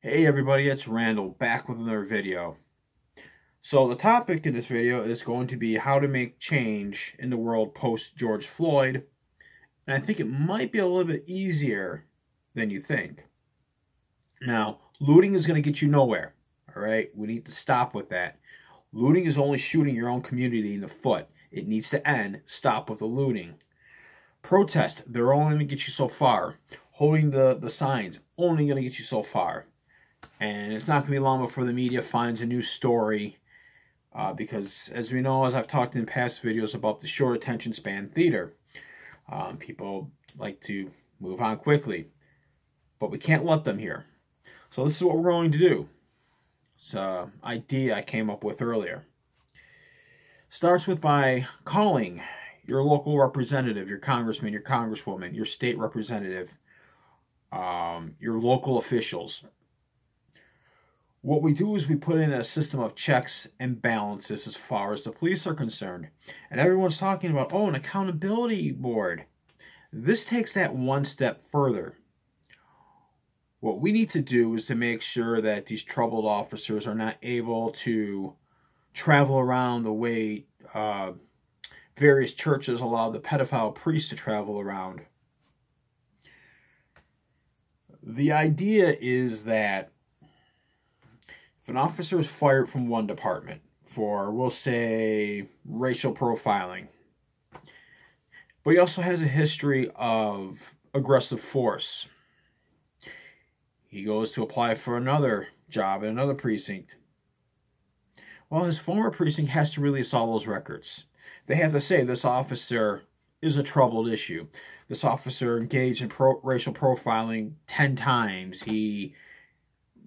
Hey everybody, it's Randall back with another video. So the topic in this video is going to be how to make change in the world post George Floyd. And I think it might be a little bit easier than you think. Now, looting is going to get you nowhere. All right, we need to stop with that. Looting is only shooting your own community in the foot. It needs to end. Stop with the looting. Protest, they're only going to get you so far. Holding the signs, only going to get you so far. And it's not going to be long before the media finds a new story because, as we know, as I've talked in past videos about the short attention span theater, people like to move on quickly, but we can't let them here. So this is what we're going to do. It's an idea I came up with earlier. Starts with by calling your local representative, your congressman, your congresswoman, your state representative, your local officials. What we do is we put in a system of checks and balances as far as the police are concerned. And everyone's talking about, oh, an accountability board. This takes that one step further. What we need to do is to make sure that these troubled officers are not able to travel around the way various churches allow the pedophile priests to travel around. The idea is that if an officer is fired from one department for, we'll say, racial profiling, but he also has a history of aggressive force, he goes to apply for another job in another precinct. Well, his former precinct has to release all those records. They have to say this officer is a troubled issue. This officer engaged in racial profiling 10 times. He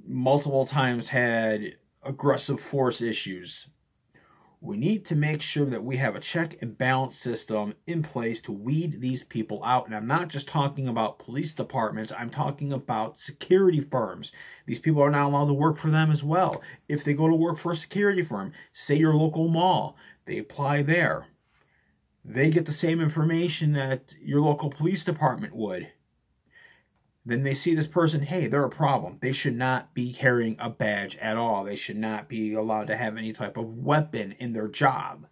multiple times had aggressive force issues. We need to make sure that we have a check and balance system in place to weed these people out. And I'm not just talking about police departments. I'm talking about security firms. These people are not allowed to work for them as well. If they go to work for a security firm, say your local mall, they apply there. They get the same information that your local police department would. Then they see this person, hey, they're a problem. They should not be carrying a badge at all. They should not be allowed to have any type of weapon in their job.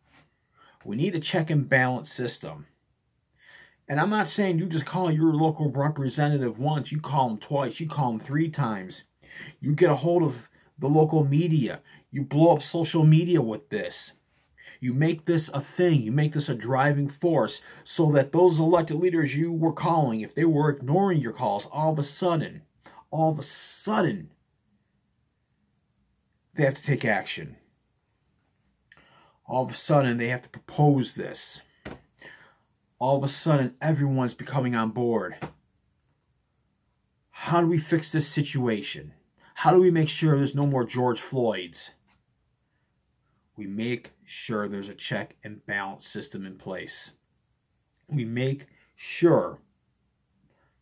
We need a check and balance system. And I'm not saying you just call your local representative once. You call them twice. You call them 3 times. You get a hold of the local media. You blow up social media with this. You make this a thing. You make this a driving force so that those elected leaders you were calling, if they were ignoring your calls, all of a sudden, they have to take action. All of a sudden, they have to propose this. All of a sudden, everyone's becoming on board. How do we fix this situation? How do we make sure there's no more George Floyds? We make sure there's a check and balance system in place. We make sure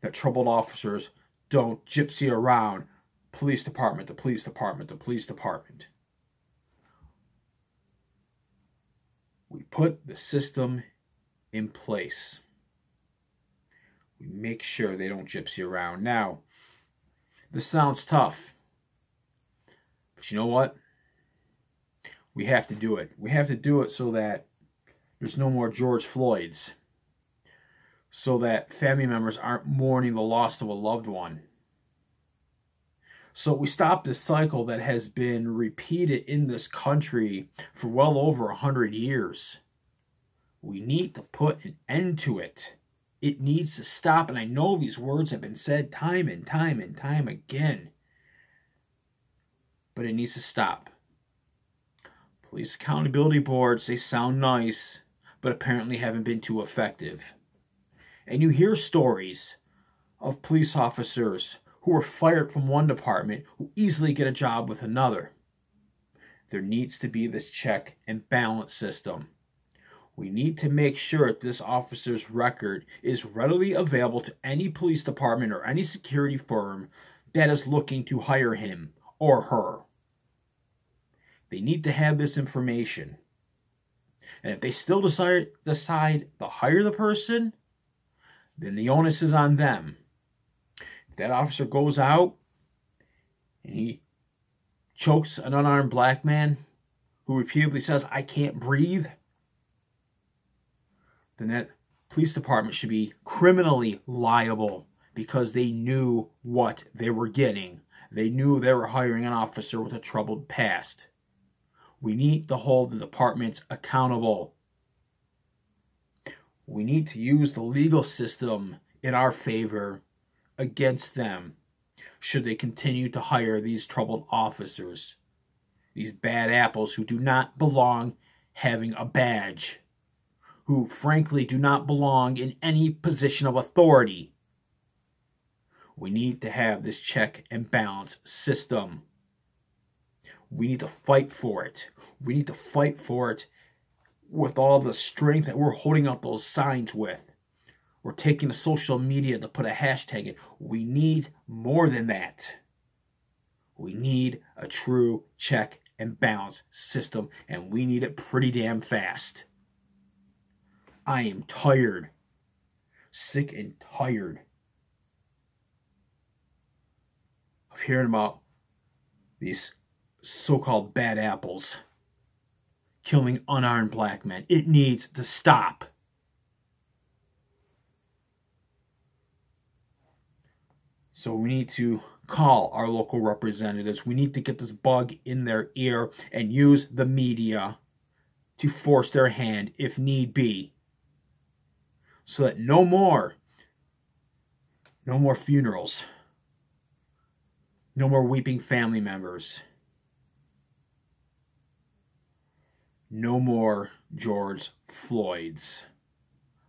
that troubled officers don't gypsy around police department to police department to police department. We put the system in place. We make sure they don't gypsy around. Now, this sounds tough, but you know what? We have to do it. We have to do it so that there's no more George Floyds. So that family members aren't mourning the loss of a loved one. So we stop this cycle that has been repeated in this country for well over 100 years. We need to put an end to it. It needs to stop. And I know these words have been said time and time and time again. But it needs to stop. Police accountability boards, they sound nice, but apparently haven't been too effective. And you hear stories of police officers who were fired from one department who easily get a job with another. There needs to be this check and balance system. We need to make sure that this officer's record is readily available to any police department or any security firm that is looking to hire him or her. They need to have this information. And if they still decide to hire the person, then the onus is on them. If that officer goes out and he chokes an unarmed black man who repeatedly says, "I can't breathe," then that police department should be criminally liable because they knew what they were getting. They knew they were hiring an officer with a troubled past. We need to hold the departments accountable. We need to use the legal system in our favor against them should they continue to hire these troubled officers, these bad apples who do not belong having a badge, who frankly do not belong in any position of authority. We need to have this check and balance system. We need to fight for it. We need to fight for it with all the strength that we're holding up those signs with. We're taking to social media to put a hashtag in. We need more than that. We need a true check and balance system, and we need it pretty damn fast. I am tired, sick and tired of hearing about these so-called bad apples killing unarmed black men. It needs to stop. So we need to call our local representatives. We need to get this bug in their ear and use the media to force their hand if need be. So that no more funerals, no more weeping family members, no more George Floyds.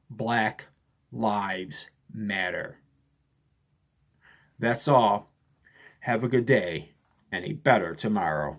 Black lives matter. That's all. Have a good day and a better tomorrow.